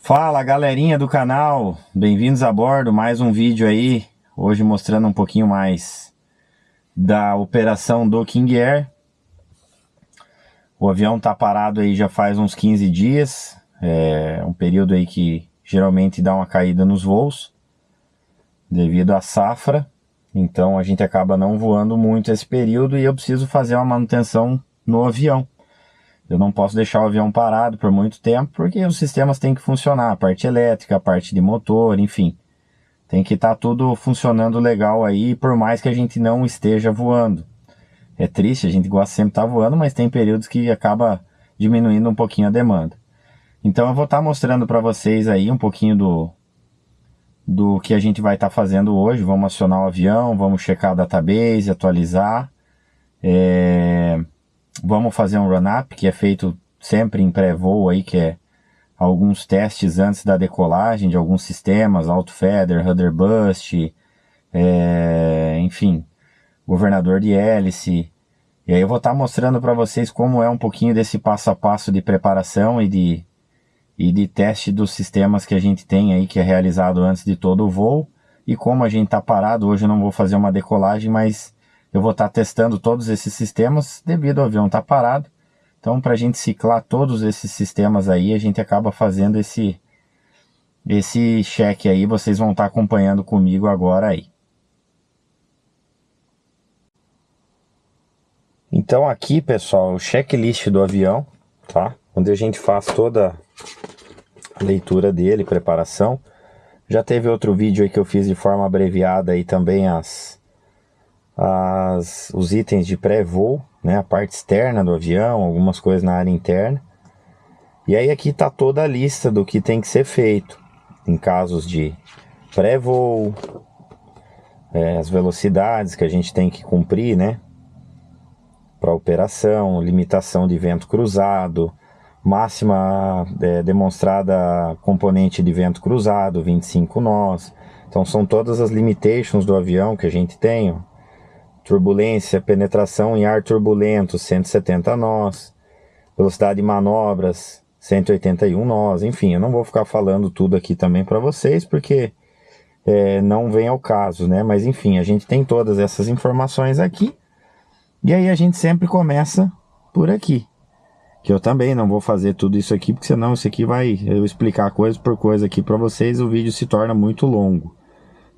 Fala galerinha do canal, bem-vindos a bordo, mais um vídeo aí, hoje mostrando um pouquinho mais da operação do King Air. O avião tá parado aí já faz uns 15 dias, é um período aí que geralmente dá uma caída nos voos, devido à safra, então a gente acaba não voando muito esse período e eu preciso fazer uma manutenção no avião. Eu não posso deixar o avião parado por muito tempo, porque os sistemas têm que funcionar, a parte elétrica, a parte de motor, enfim. Tem que estar tudo funcionando legal aí, por mais que a gente não esteja voando. É triste, a gente gosta sempre de estar voando, mas tem períodos que acaba diminuindo um pouquinho a demanda. Então eu vou estar mostrando para vocês aí um pouquinho do que a gente vai estar fazendo hoje. Vamos acionar o avião, vamos checar a database, atualizar. Vamos fazer um run-up, que é feito sempre em pré-voo aí, que é alguns testes antes da decolagem de alguns sistemas, auto-feather, rudder bust, enfim, governador de hélice. E aí eu vou estar mostrando para vocês como é um pouquinho desse passo a passo de preparação e de teste dos sistemas que a gente tem aí, que é realizado antes de todo o voo. E como a gente está parado, hoje eu não vou fazer uma decolagem, mas eu vou estar testando todos esses sistemas devido ao avião estar parado. Então, para a gente ciclar todos esses sistemas aí, a gente acaba fazendo esse check aí. Vocês vão estar acompanhando comigo agora aí. Então aqui, pessoal, o checklist do avião, tá? Onde a gente faz toda a leitura dele, preparação. Já teve outro vídeo aí que eu fiz de forma abreviada aí também os itens de pré-voo, né, a parte externa do avião, algumas coisas na área interna. E aí aqui está toda a lista do que tem que ser feito em casos de pré-voo, as velocidades que a gente tem que cumprir, né, para operação, limitação de vento cruzado, máxima demonstrada componente de vento cruzado, 25 nós. Então são todas as limitations do avião que a gente tem, ó. Turbulência, penetração em ar turbulento, 170 nós. Velocidade de manobras, 181 nós. Enfim, eu não vou ficar falando tudo aqui também para vocês, porque não vem ao caso, né? Mas enfim, a gente tem todas essas informações aqui. E aí a gente sempre começa por aqui. Que eu também não vou fazer tudo isso aqui, porque senão isso aqui vai eu explicar coisa por coisa aqui para vocês, o vídeo se torna muito longo.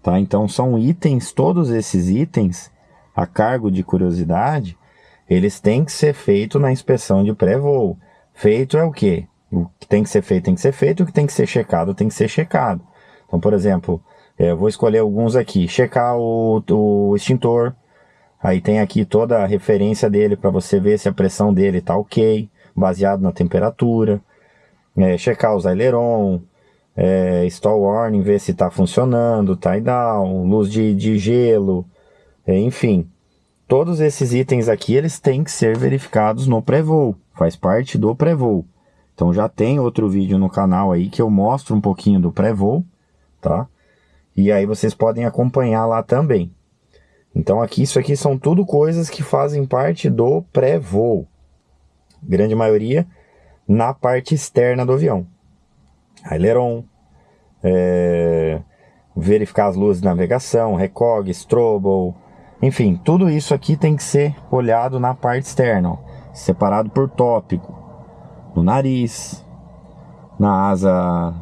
Tá? Então são itens, todos esses itens, a cargo de curiosidade, eles têm que ser feitos na inspeção de pré-voo. Feito é o quê? O que tem que ser feito tem que ser feito, o que tem que ser checado tem que ser checado. Então, por exemplo, eu vou escolher alguns aqui. Checar o extintor. Aí tem aqui toda a referência dele para você ver se a pressão dele está ok, baseado na temperatura. Checar os aileron, stall warning, ver se está funcionando, tie down, luz de gelo. Enfim, todos esses itens aqui, eles têm que ser verificados no pré-voo, faz parte do pré-voo. Então já tem outro vídeo no canal aí que eu mostro um pouquinho do pré-voo, tá? E aí vocês podem acompanhar lá também. Então aqui, isso aqui são tudo coisas que fazem parte do pré-voo. Grande maioria na parte externa do avião. Aileron, verificar as luzes de navegação, recog, strobo. Enfim, tudo isso aqui tem que ser olhado na parte externa, ó, separado por tópico. No nariz, na asa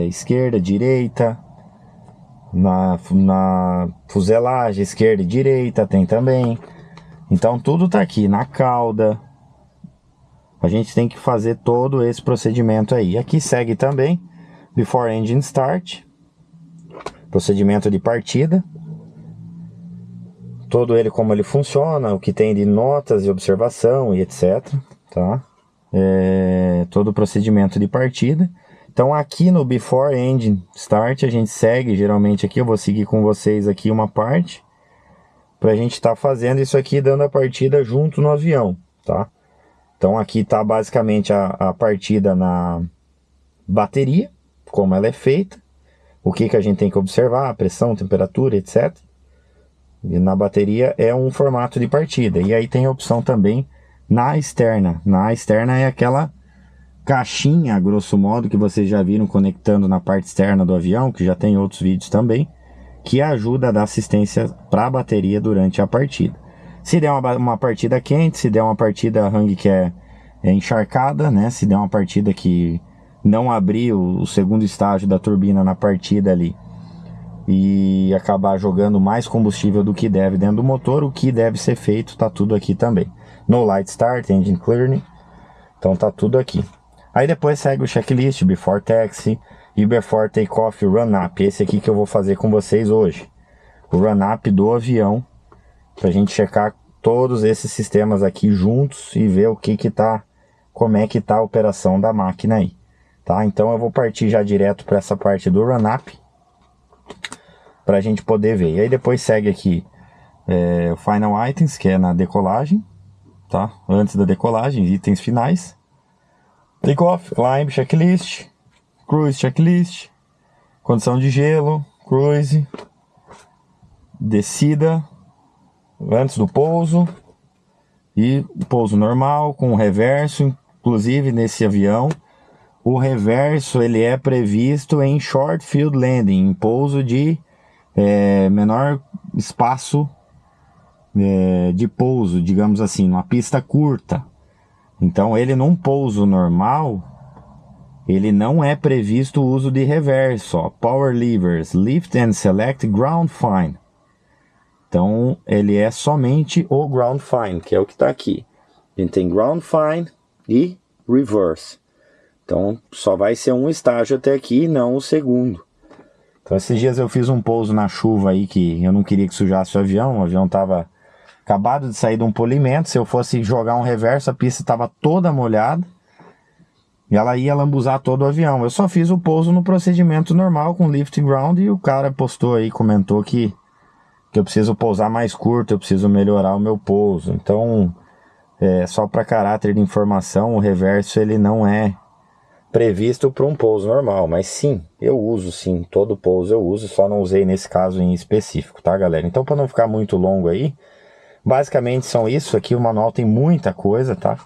esquerda, direita, na fuselagem esquerda e direita tem também. Então tudo tá aqui, na cauda. A gente tem que fazer todo esse procedimento aí. Aqui segue também Before Engine Start, procedimento de partida. Todo ele, como ele funciona, o que tem de notas de observação e etc. Tá? Todo o procedimento de partida. Então aqui no Before Engine Start a gente segue, geralmente aqui eu vou seguir com vocês aqui uma parte, para a gente estar fazendo isso aqui, dando a partida junto no avião, tá? Então aqui está basicamente a partida na bateria, como ela é feita, o que a gente tem que observar, a pressão, temperatura, etc. E na bateria é um formato de partida. E aí tem a opção também na externa. Na externa é aquela caixinha, grosso modo, que vocês já viram conectando na parte externa do avião, que já tem outros vídeos também, que ajuda a dar assistência para a bateria durante a partida. Se der uma partida quente, se der uma partida hang que é encharcada, né? Se der uma partida que não abrir o segundo estágio da turbina na partida ali e acabar jogando mais combustível do que deve dentro do motor, o que deve ser feito, tá tudo aqui também. No light start, engine clearing, então tá tudo aqui. Aí depois segue o checklist, before taxi e before takeoff, run up. Esse aqui que eu vou fazer com vocês hoje. O run up do avião, pra gente checar todos esses sistemas aqui juntos e ver o que tá, como é que tá a operação da máquina aí, tá? Então eu vou partir já direto para essa parte do run up, pra gente poder ver. E aí depois segue aqui o final items, que é na decolagem, tá? Antes da decolagem, itens finais. Takeoff, climb, checklist, cruise, checklist, condição de gelo, cruise, descida, antes do pouso e pouso normal com reverso. Inclusive nesse avião, o reverso ele é previsto em short field landing, em pouso de menor espaço de pouso, digamos assim, numa pista curta. Então ele num pouso normal, ele não é previsto o uso de reverso, ó, power levers, lift and select ground fine. Então ele é somente o ground fine, que é o que está aqui. A gente tem ground fine e reverse. Então só vai ser um estágio até aqui, não o segundo. Então esses dias eu fiz um pouso na chuva aí, que eu não queria que sujasse o avião estava acabado de sair de um polimento. Se eu fosse jogar um reverso, a pista estava toda molhada e ela ia lambuzar todo o avião. Eu só fiz o pouso no procedimento normal com lift ground e o cara postou aí, comentou que eu preciso pousar mais curto, eu preciso melhorar o meu pouso. Então, só para caráter de informação, o reverso ele não é previsto para um pouso normal, mas sim, eu uso sim, todo pouso eu uso, só não usei nesse caso em específico, tá galera? Então, para não ficar muito longo aí, basicamente são isso aqui. O manual tem muita coisa, tá?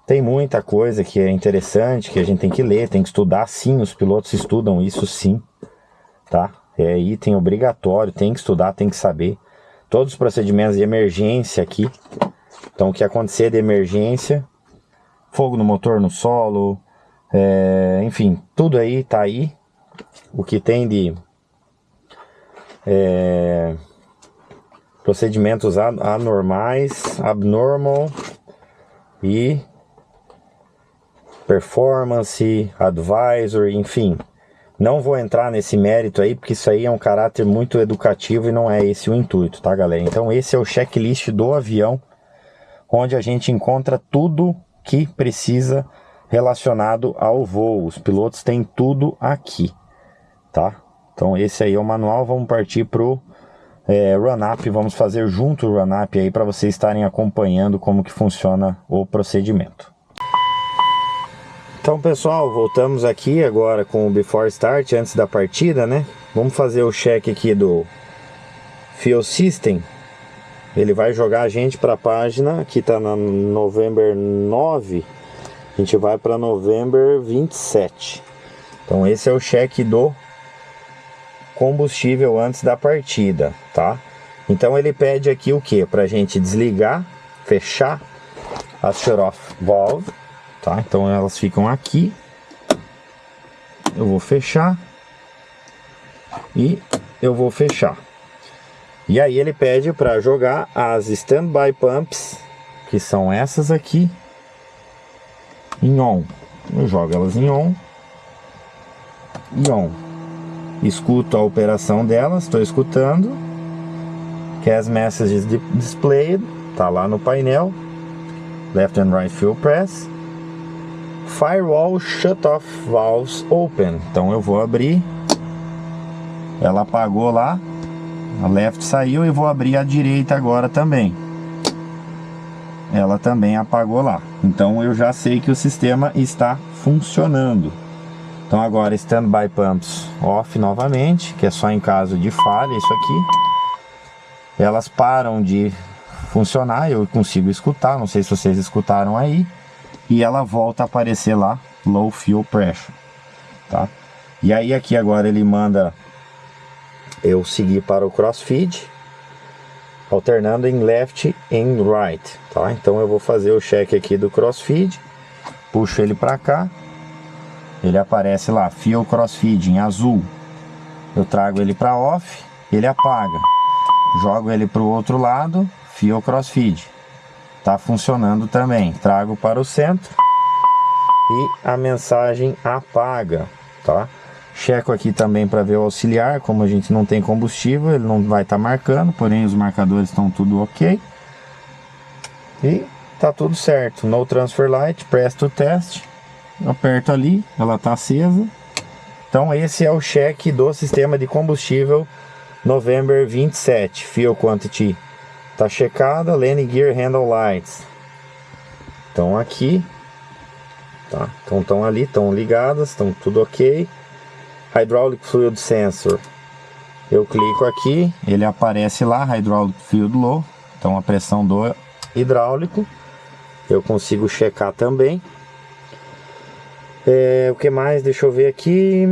Tem muita coisa que é interessante, que a gente tem que ler, tem que estudar sim, os pilotos estudam isso sim, tá? É item obrigatório, tem que estudar, tem que saber. Todos os procedimentos de emergência aqui. Então o que acontecer de emergência, fogo no motor, no solo, enfim, tudo aí tá aí. O que tem de procedimentos anormais, abnormal e performance, advisory, enfim. Não vou entrar nesse mérito aí, porque isso aí é um caráter muito educativo e não é esse o intuito, tá galera? Então esse é o checklist do avião, onde a gente encontra tudo que precisa relacionado ao voo. Os pilotos têm tudo aqui, tá? Então esse aí é o manual. Vamos partir pro run-up, vamos fazer junto o run-up aí para vocês estarem acompanhando como que funciona o procedimento. Então pessoal, voltamos aqui agora com o before start, antes da partida, né? Vamos fazer o check aqui do fuel system. Ele vai jogar a gente para a página, aqui tá na November 9, a gente vai para November 27. Então esse é o check do combustível antes da partida, tá? Então ele pede aqui o que? Pra gente desligar, fechar as shut-off valve, tá? Então elas ficam aqui. Eu vou fechar e eu vou fechar. E aí ele pede para jogar as standby pumps, que são essas aqui, em on. Eu jogo elas em on e on. Escuto a operação delas, estou escutando. Cas messages displayed, tá lá no painel. Left and right fuel press. Firewall shut-off valves open. Então eu vou abrir. Ela apagou lá. A left saiu e vou abrir a direita agora também. Ela também apagou lá. Então eu já sei que o sistema está funcionando. Então agora standby pumps off novamente, que é só em caso de falha isso aqui. Elas param de funcionar, eu consigo escutar, não sei se vocês escutaram aí. E ela volta a aparecer lá low fuel pressure, tá? E aí aqui agora ele manda eu seguir para o crossfeed, alternando em left and right, tá? Então eu vou fazer o check aqui do crossfeed, puxo ele para cá, ele aparece lá, fuel crossfeed em azul, eu trago ele para off, ele apaga, jogo ele para o outro lado, fuel crossfeed, tá funcionando também, trago para o centro e a mensagem apaga, tá? Checo aqui também para ver o auxiliar, como a gente não tem combustível, ele não vai estar marcando, porém os marcadores estão tudo ok. E tá tudo certo. No transfer light, press to test. Aperto ali, ela tá acesa. Então esse é o cheque do sistema de combustível November 27. Fuel quantity tá checada, landing gear handle lights. Então aqui, tá? Então estão ali, estão ligadas, estão tudo ok. Hydraulic Fluid Sensor, eu clico aqui, ele aparece lá, Hydraulic Fluid Low, então a pressão do hidráulico, eu consigo checar também. O que mais? Deixa eu ver aqui.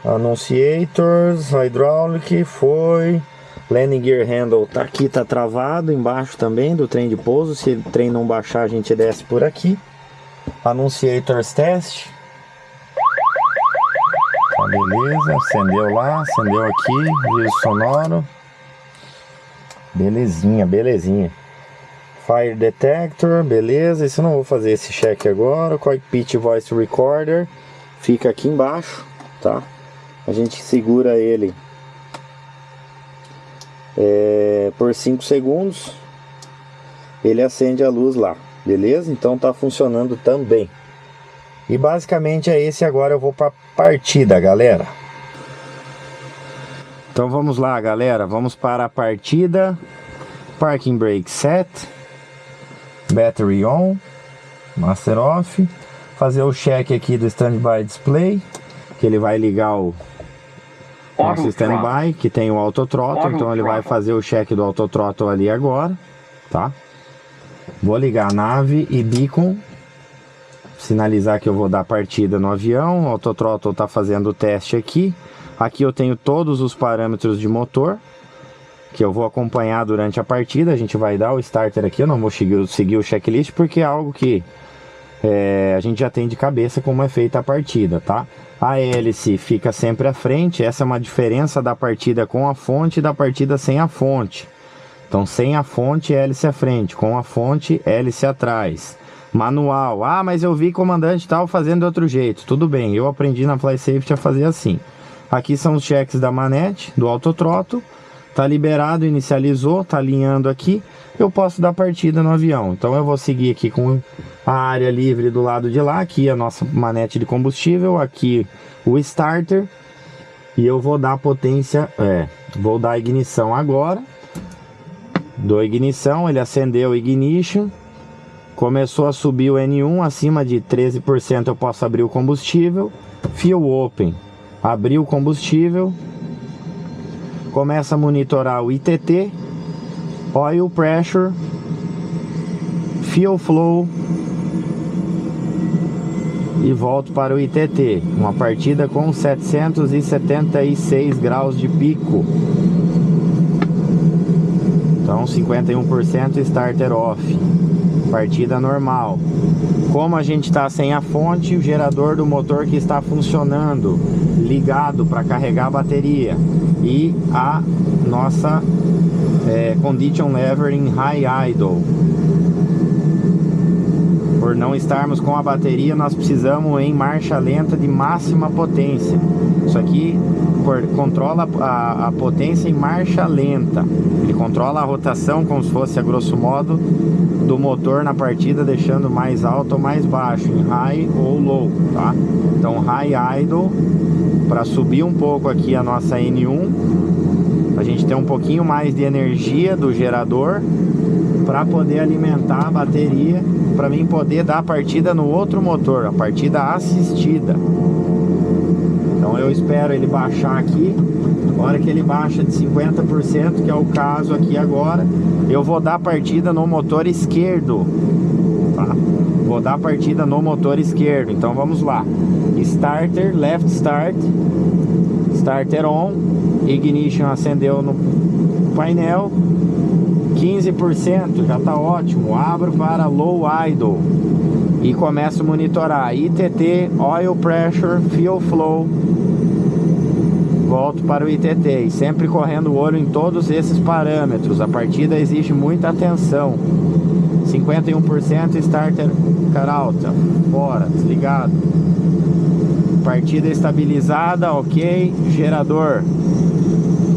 Annunciators, Hydraulic, foi. Landing Gear Handle tá aqui, tá travado, embaixo também do trem de pouso, se o trem não baixar a gente desce por aqui. Annunciators Test. Beleza, acendeu lá, acendeu aqui, vídeo sonoro. Belezinha, belezinha. Fire Detector, beleza. Isso eu não vou fazer esse check agora. Cockpit Voice Recorder fica aqui embaixo, tá? A gente segura ele por 5 segundos. Ele acende a luz lá, beleza? Então tá funcionando também. E basicamente é esse. Agora eu vou para partida, galera. Então vamos lá, galera. Vamos para a partida. Parking brake set. Battery on. Master off. Fazer o check aqui do standby display, que ele vai ligar o nosso standby, que tem o autothrottle. Então ele vai fazer o check do autothrottle ali agora, tá? Vou ligar a nave e beacon, sinalizar que eu vou dar partida no avião. O autothrottle está fazendo o teste aqui. Aqui eu tenho todos os parâmetros de motor que eu vou acompanhar durante a partida. A gente vai dar o starter aqui, eu não vou seguir o checklist porque é algo que a gente já tem de cabeça como é feita a partida, tá? A hélice fica sempre à frente. Essa é uma diferença da partida com a fonte e da partida sem a fonte. Então sem a fonte, hélice à frente, com a fonte, hélice atrás. Manual, mas eu vi comandante tal fazendo de outro jeito. Tudo bem, eu aprendi na FlySafety a fazer assim. Aqui são os checks da manete, do autothrottle. Tá liberado, inicializou, tá alinhando aqui. Eu posso dar partida no avião. Então eu vou seguir aqui com a área livre do lado de lá. Aqui a nossa manete de combustível, aqui o starter. E eu vou dar potência, vou dar ignição agora. Dou ignição, ele acendeu o ignition. Começou a subir o N1, acima de 13% eu posso abrir o combustível. Fuel open, abriu o combustível. Começa a monitorar o ITT, oil pressure, fuel flow e volto para o ITT. Uma partida com 776 graus de pico. Então 51% starter off. Partida normal. Como a gente está sem a fonte, o gerador do motor que está funcionando, ligado para carregar a bateria, e a nossa condition lever em high idle. Por não estarmos com a bateria, nós precisamos em marcha lenta de máxima potência. Isso aqui controla a potência em marcha lenta. Ele controla a rotação como se fosse, a grosso modo, do motor na partida, deixando mais alto ou mais baixo, em high ou low, tá? Então high idle, para subir um pouco aqui a nossa N1, a gente tem um pouquinho mais de energia do gerador para poder alimentar a bateria, para mim poder dar a partida no outro motor, a partida assistida. Então Então eu espero ele baixar aqui. A hora que ele baixa de 50%, que é o caso aqui agora, eu vou dar partida no motor esquerdo, tá? Vou dar partida no motor esquerdo. Então vamos lá. Starter, left start, starter on, ignition acendeu no painel, 15%, já tá ótimo. Abro para low idle e começo a monitorar ITT, oil pressure, fuel flow. Volto para o ITT e sempre correndo o olho em todos esses parâmetros. A partida exige muita atenção. 51% starter caralta, fora, desligado. Partida estabilizada, ok. Gerador,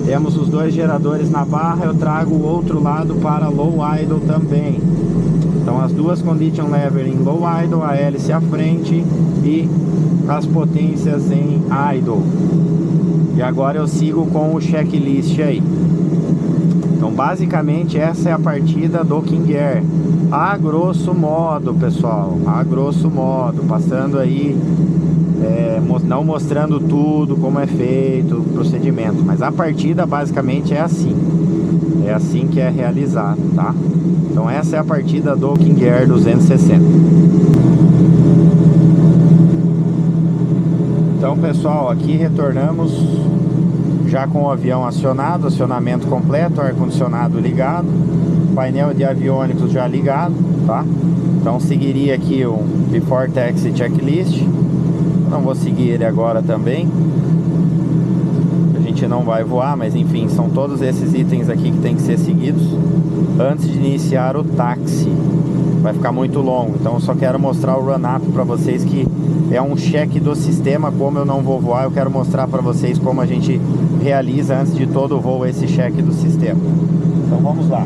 temos os dois geradores na barra. Eu trago o outro lado para low idle também. Então as duas condition lever em low idle, a hélice à frente e as potências em idle. E agora eu sigo com o checklist aí. Então basicamente essa é a partida do King Air, a grosso modo, pessoal, a grosso modo, passando aí, não mostrando tudo como é feito o procedimento, mas a partida basicamente é assim que é realizado, tá? Então essa é a partida do King Air 260. Então pessoal, aqui retornamos já com o avião acionado, acionamento completo, ar-condicionado ligado, painel de aviônicos já ligado, tá? Então seguiria aqui o Before Taxi Checklist. Não vou seguir ele agora também, a gente não vai voar, mas enfim, são todos esses itens aqui que tem que ser seguidos antes de iniciar o táxi. Vai ficar muito longo, então eu só quero mostrar o run-up para vocês, que é um cheque do sistema. Como eu não vou voar, eu quero mostrar para vocês como a gente realiza antes de todo o voo esse cheque do sistema. Então vamos lá.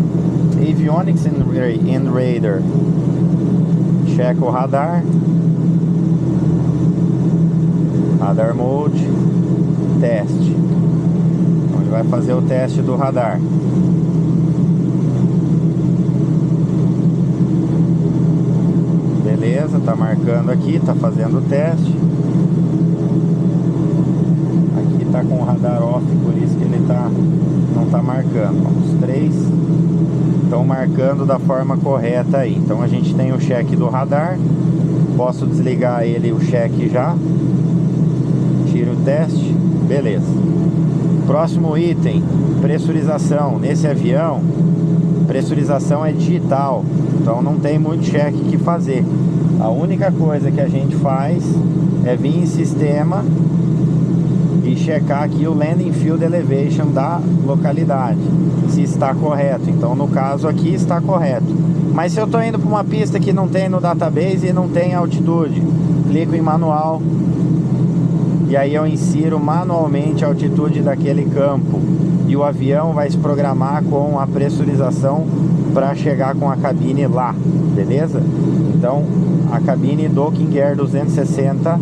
Avionics and Radar. Checa o radar. Radar Mode. Teste. Então ele vai fazer o teste do radar. Beleza, tá marcando aqui, tá fazendo o teste. Aqui tá com o radar off, por isso que ele não tá marcando. Os três estão marcando da forma correta aí. Então a gente tem o cheque do radar. Posso desligar ele, o cheque já. Tiro o teste. Beleza. Próximo item, pressurização. Nesse avião, pressurização é digital, então não tem muito cheque que fazer. A única coisa que a gente faz é vir em sistema e checar aqui o landing field elevation da localidade, se está correto. Então no caso aqui está correto. Mas se eu estou indo para uma pista que não tem no database e não tem altitude, clico em manual e aí eu insiro manualmente a altitude daquele campo, e o avião vai se programar com a pressurização para chegar com a cabine lá, beleza? Então a cabine do King Air 260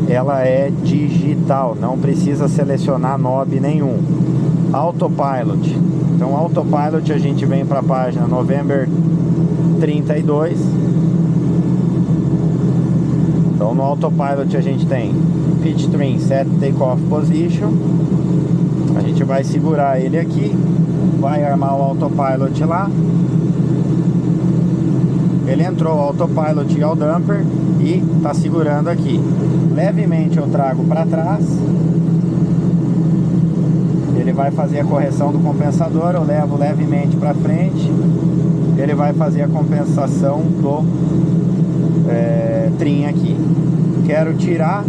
ela é digital, não precisa selecionar knob nenhum. Autopilot. Então Autopilot, a gente vem para a página November 32. Então no Autopilot a gente tem Pitch Trim Set Takeoff Position. A gente vai segurar ele aqui, vai armar o Autopilot lá. Ele entrou o Autopilot e o Damper e tá segurando aqui. Levemente eu trago para trás. Ele vai fazer a correção do compensador, eu levo levemente para frente. Ele vai fazer a compensação do trim aqui. Quero tirar,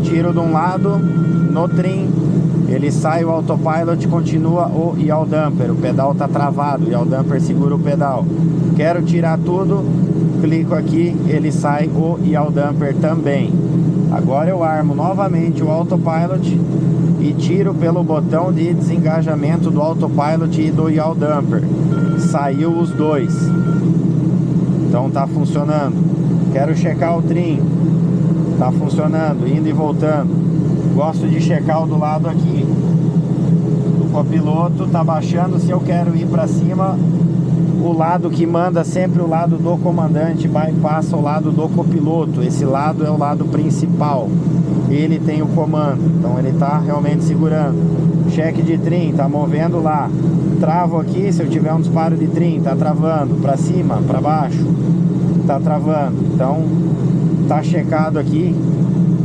tiro de um lado, no trim ele sai, o Autopilot continua o yaw damper, o pedal tá travado, o yaw damper segura o pedal. Quero tirar tudo, clico aqui, ele sai o yaw damper também. Agora eu armo novamente o Autopilot e tiro pelo botão de desengajamento do Autopilot e do yaw damper. Saiu os dois. Então tá funcionando. Quero checar o trim. Tá funcionando, indo e voltando. Gosto de checar o do lado aqui. O copiloto tá baixando. Se eu quero ir para cima, o lado que manda sempre o lado do comandante bypassa o lado do copiloto. Esse lado é o lado principal, ele tem o comando, então ele está realmente segurando. Cheque de trim, tá movendo lá. Travo aqui, se eu tiver um disparo de trim, tá travando para cima, para baixo, tá travando. Então tá checado aqui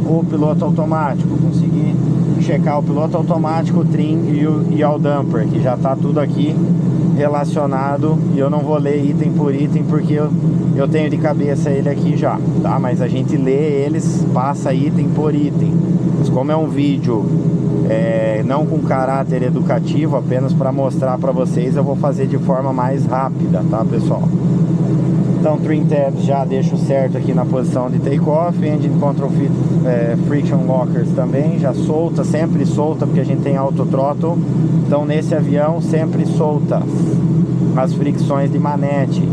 o piloto automático. Consegui checar o piloto automático, o trim e o damper, que já tá tudo aqui relacionado, e eu não vou ler item por item porque eu tenho de cabeça ele aqui já, tá? Mas a gente lê eles, passa item por item. Mas como é um vídeo não com caráter educativo, apenas para mostrar para vocês, eu vou fazer de forma mais rápida, tá, pessoal? Então, trim tabs já deixo certo aqui na posição de take-off. Engine control fit, friction lockers também já solta, sempre solta, porque a gente tem auto throttle. Então nesse avião sempre solta as fricções de manete.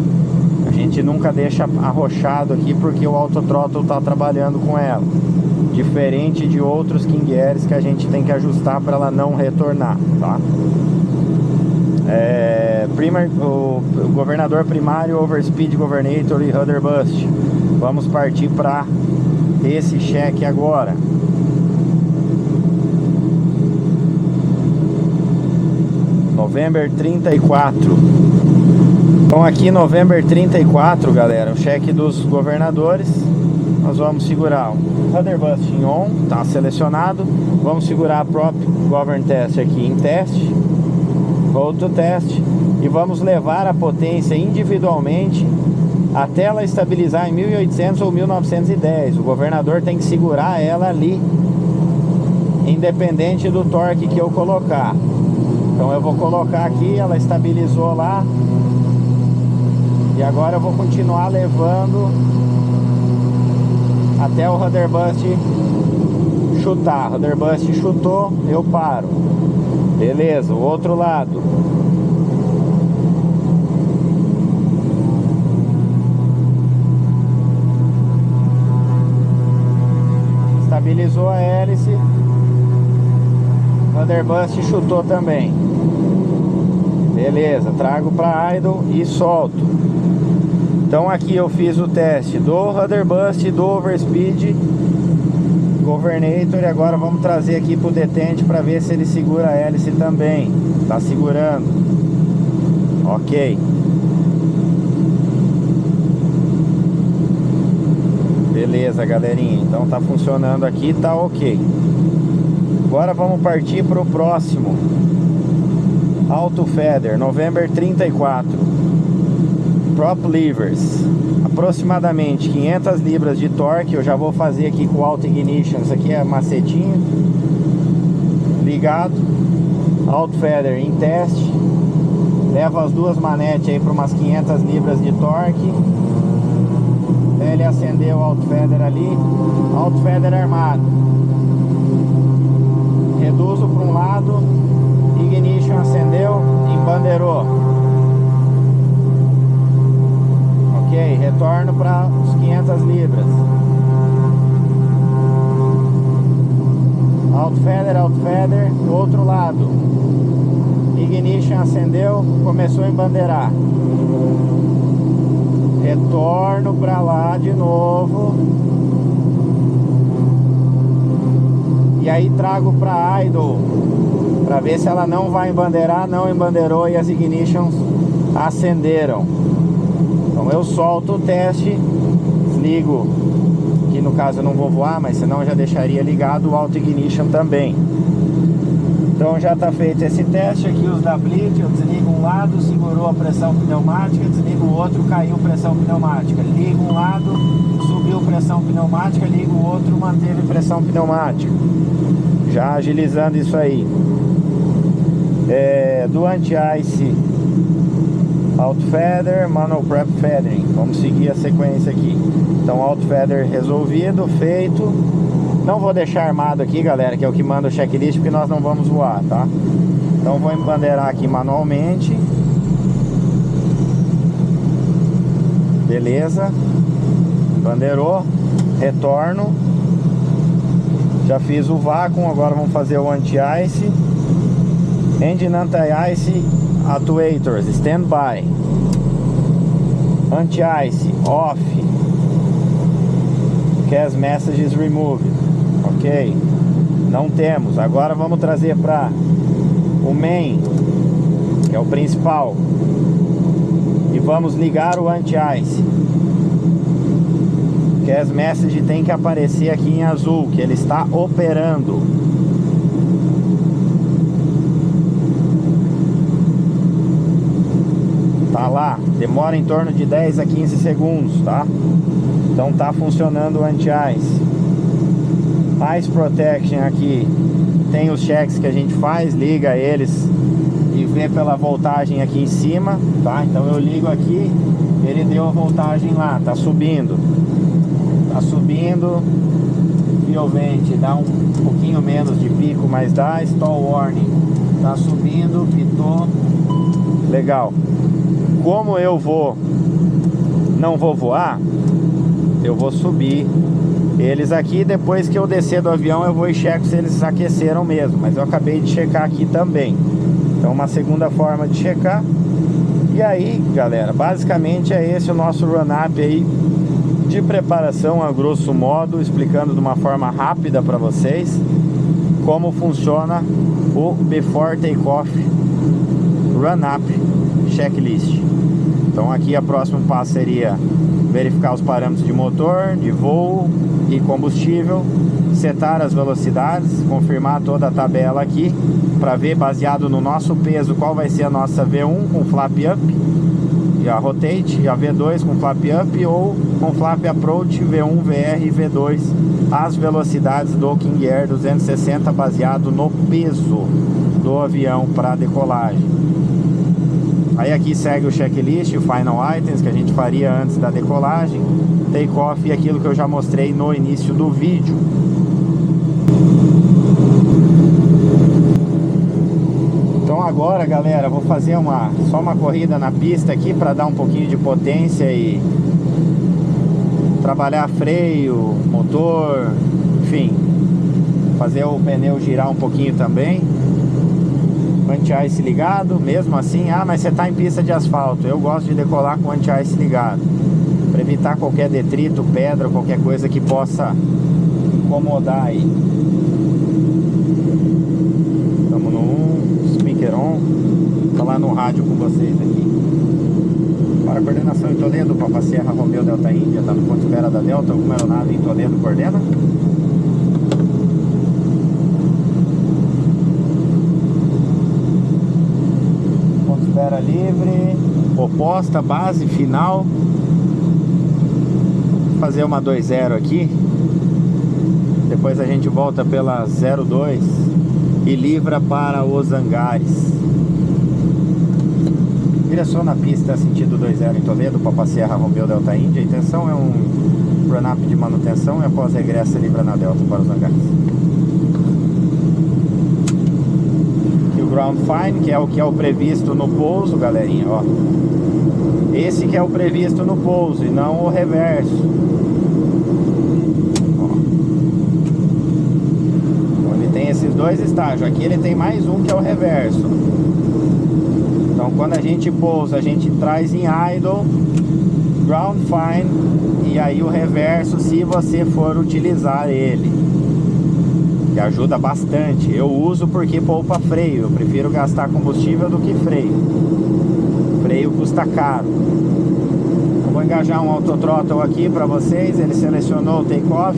A gente nunca deixa arrochado aqui porque o auto throttle está trabalhando com ela. Diferente de outros King Airs que a gente tem que ajustar para ela não retornar, tá? O governador primário, overspeed governator e rudder bust. Vamos partir para esse cheque agora. November 34. Então aqui November 34, galera, o cheque dos governadores. Nós vamos segurar o rudder bust em on, tá selecionado. Vamos segurar a prop govern test aqui em teste, hold to test, e vamos levar a potência individualmente até ela estabilizar em 1800 ou 1910. O governador tem que segurar ela ali, independente do torque que eu colocar. Então eu vou colocar aqui, ela estabilizou lá, e agora eu vou continuar levando até o rudder bust chutar. Rudder bust chutou, eu paro. Beleza, o outro lado. Estabilizou a hélice, rudder bust chutou também. Beleza, trago para idle e solto. Então aqui eu fiz o teste do rudder bust, do overspeed governator, e agora vamos trazer aqui para o detente para ver se ele segura a hélice também. Tá segurando. Ok. Beleza, galerinha. Então tá funcionando aqui, tá ok. Agora vamos partir para o próximo. Auto Feather, November 34. Prop levers, aproximadamente 500 libras de torque. Eu já vou fazer aqui com o auto ignition. Isso aqui é macetinho. Ligado. Auto Feather em teste. Leva as duas manetes aí para umas 500 libras de torque. Ele acendeu o auto feather ali. Auto feather armado. Reduzo para um lado. Ignition acendeu. Embandeirou. Ok, retorno para os 500 libras. Auto feather, do outro lado. Ignition acendeu, começou a embandeirar. Retorno para lá de novo. E aí trago para idle, para ver se ela não vai embandeirar. Não embandeirou e as ignitions acenderam. Então eu solto o teste, desligo, que no caso eu não vou voar, mas senão eu já deixaria ligado o auto ignition também. Então já está feito esse teste aqui, os da Blitz. Eu desligo um lado, segurou a pressão pneumática, desligo o outro, caiu pressão pneumática. Ligo um lado, subiu pressão pneumática, ligo o outro, manteve pressão pneumática. Já agilizando isso aí. Do anti-ice, auto feather, manual prep feathering. Vamos seguir a sequência aqui. Então auto feather resolvido, feito. Não vou deixar armado aqui, galera, que é o que manda o checklist, porque nós não vamos voar, tá? Então vou embandeirar aqui manualmente. Beleza. Bandeirou. Retorno. Já fiz o vácuo, agora vamos fazer o anti-ice. Engine anti-ice actuators, stand by. Anti-ice off. Cast messages removed. Ok. Não temos. Agora vamos trazer para o main, que é o principal, e vamos ligar o anti-ice. Cast message tem que aparecer aqui em azul, que ele está operando. Tá lá, demora em torno de 10 a 15 segundos, tá? Então tá funcionando o anti-ice. Ice protection aqui, tem os checks que a gente faz, liga eles e vê pela voltagem aqui em cima, tá? Então eu ligo aqui, ele deu a voltagem lá, tá subindo. Tá subindo. Fuel vent dá um pouquinho menos de pico, mas dá. Stall warning, tá subindo, pitou. Legal. Como eu não vou voar, eu vou subir eles aqui. Depois que eu descer do avião, eu vou e checo se eles aqueceram mesmo. Mas eu acabei de checar aqui também. Então uma segunda forma de checar. E aí, galera, basicamente é esse o nosso run-up aí de preparação, a grosso modo, explicando de uma forma rápida para vocês como funciona o Before Takeoff Run-up Checklist. Então aqui o próximo passo seria verificar os parâmetros de motor, de voo e combustível, setar as velocidades, confirmar toda a tabela aqui para ver, baseado no nosso peso, qual vai ser a nossa V1 com flap up e a rotate, e a V2 com flap up ou com flap approach, V1, VR e V2, as velocidades do King Air 260 baseado no peso do avião para decolagem. Aí aqui segue o checklist, o final items que a gente faria antes da decolagem, take-off e aquilo que eu já mostrei no início do vídeo. Então agora, galera, vou fazer só uma corrida na pista aqui para dar um pouquinho de potência e trabalhar freio, motor, enfim, fazer o pneu girar um pouquinho também. Anti-ice ligado, mesmo assim, mas você está em pista de asfalto. Eu gosto de decolar com o anti-ice ligado, para evitar qualquer detrito, pedra, qualquer coisa que possa incomodar aí. Estamos no speaker on, falar no rádio com vocês aqui. Para coordenação em Toledo, Papa Serra, Romeo Delta Índia, está no ponto de espera da Delta, alguma aeronave em Toledo coordena? Espera livre, oposta, base, final. Vou fazer uma 2.0 aqui. Depois a gente volta pela 02 e livra para os hangares. Direção na pista sentido 2.0 em Toledo, Papa Serra, Romeo Delta Índia. A intenção é um run-up de manutenção e após regresso livra na Delta para os hangares. Ground Fine, que é o previsto no pouso, galerinha, ó. Esse que é o previsto no pouso e não o reverso. Ó. Então ele tem esses dois estágios. Aqui ele tem mais um que é o reverso. Então quando a gente pousa, a gente traz em idle, Ground Fine e aí o reverso se você for utilizar ele. Que ajuda bastante. Eu uso porque poupa freio. Eu prefiro gastar combustível do que freio. Freio custa caro. Eu vou engajar um autothrottle aqui para vocês. Ele selecionou o take-off,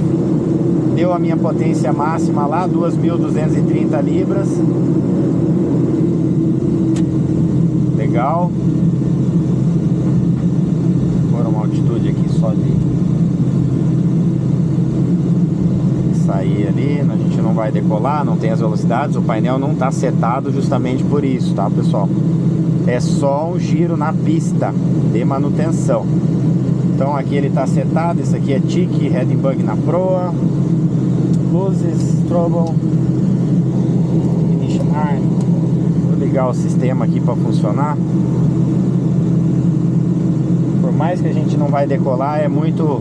deu a minha potência máxima lá, 2.230 libras. Legal. Vou pôr uma altitude aqui só de sair ali, a gente não vai decolar, não tem as velocidades, o painel não está setado justamente por isso, tá, pessoal? É só um giro na pista de manutenção. Então aqui ele está setado, esse aqui é TIC, heading bug na proa, luzes, trouble, ignition arm. Vou ligar o sistema aqui para funcionar. Por mais que a gente não vai decolar, é muito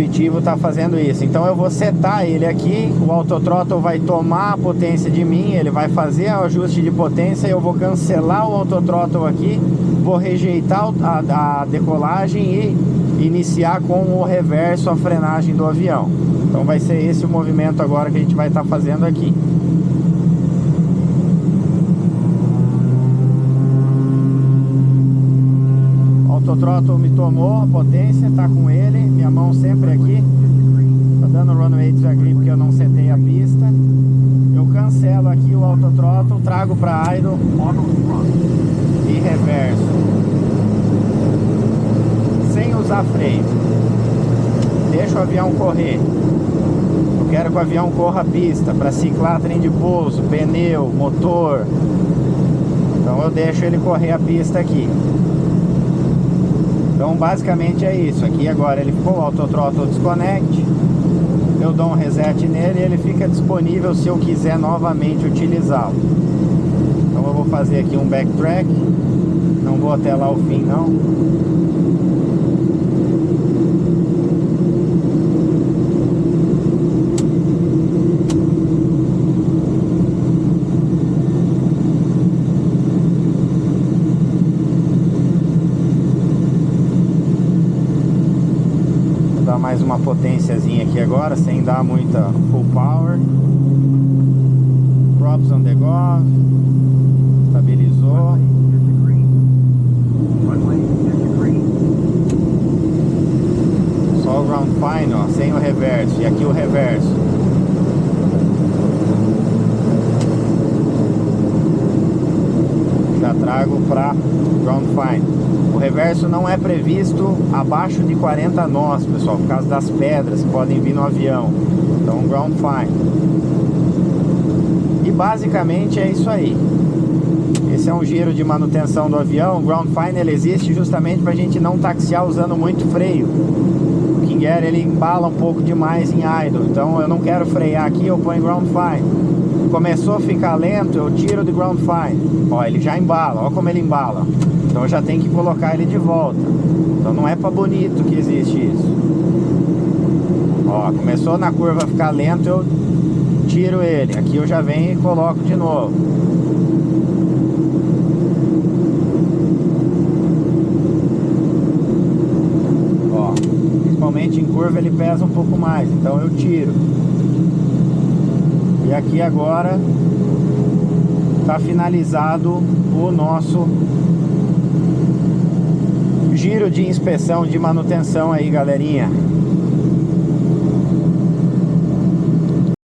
intuitivo tá fazendo isso. Então eu vou setar ele aqui, o autothrottle vai tomar a potência de mim, ele vai fazer o ajuste de potência, eu vou cancelar o autothrottle aqui, vou rejeitar a decolagem e iniciar com o reverso a frenagem do avião. Então vai ser esse o movimento agora que a gente vai estar fazendo aqui. O autothrottle me tomou a potência, tá com ele, minha mão sempre aqui. Tá dando runway devagar porque eu não setei a pista. Eu cancelo aqui o autothrottle, trago para idle e reverso. Sem usar freio. Deixo o avião correr. Eu quero que o avião corra a pista para ciclar trem de pouso, pneu, motor. Então eu deixo ele correr a pista aqui. Então basicamente é isso. Aqui agora ele ficou o autothrottle disconnect. Eu dou um reset nele e ele fica disponível se eu quiser novamente utilizá-lo. Então eu vou fazer aqui um backtrack. Não vou até lá o fim não. Mais uma potênciazinha aqui agora, sem dar muita full power. Props on the gov. Estabilizou. Só o ground fine, ó, sem o reverso. E aqui o reverso. Já trago para ground fine. O reverso não é previsto abaixo de 40 nós, pessoal, por causa das pedras que podem vir no avião. Então, ground fine. E basicamente é isso aí. Esse é um giro de manutenção do avião. O ground fine ele existe justamente para a gente não taxiar usando muito freio. O King Air ele embala um pouco demais em idle. Então eu não quero frear aqui, eu ponho ground fine. Começou a ficar lento, eu tiro de ground fine. Ó, ele já embala, ó como ele embala. Então eu já tenho que colocar ele de volta. Então não é para bonito que existe isso. Ó, começou na curva a ficar lento, eu tiro ele. Aqui eu já venho e coloco de novo. Ó, principalmente em curva ele pesa um pouco mais, então eu tiro. E aqui agora está finalizado o nosso giro de inspeção de manutenção aí, galerinha.